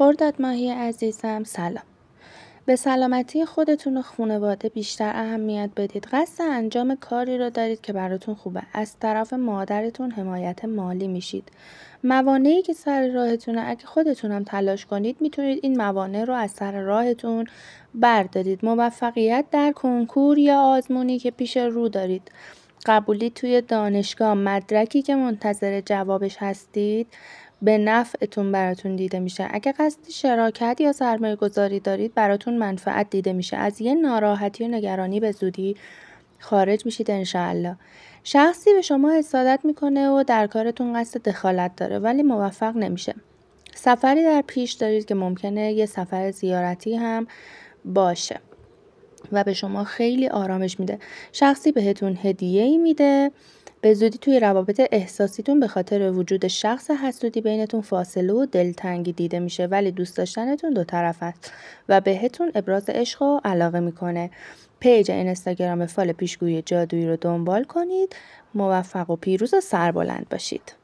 خرداد ماهی عزیزم سلام. به سلامتی خودتون و خانواده بیشتر اهمیت بدید. قصد انجام کاری رو دارید که براتون خوبه. از طرف مادرتون حمایت مالی میشید. موانعی که سر راهتونه اگه خودتونم تلاش کنید میتونید این موانع رو از سر راهتون بردارید. موفقیت در کنکور یا آزمونی که پیش رو دارید. قبولی توی دانشگاه، مدرکی که منتظر جوابش هستید به نفعتون براتون دیده میشه. اگه قصد شراکت یا سرمایه گذاری دارید براتون منفعت دیده میشه. از یه ناراحتی و نگرانی به زودی خارج میشید انشاءالله. شخصی به شما حسادت میکنه و در کارتون قصد دخالت داره ولی موفق نمیشه. سفری در پیش دارید که ممکنه یه سفر زیارتی هم باشه و به شما خیلی آرامش میده. شخصی بهتون هدیه‌ای میده. به زودی توی روابط احساسیتون به خاطر وجود شخص حسودی بینتون فاصله و دلتنگی دیده میشه ولی دوست داشتنتون دو طرف است و بهتون ابراز عشق و علاقه میکنه. پیج اینستاگرام فال پیشگویی جادویی رو دنبال کنید. موفق و پیروز و سربلند باشید.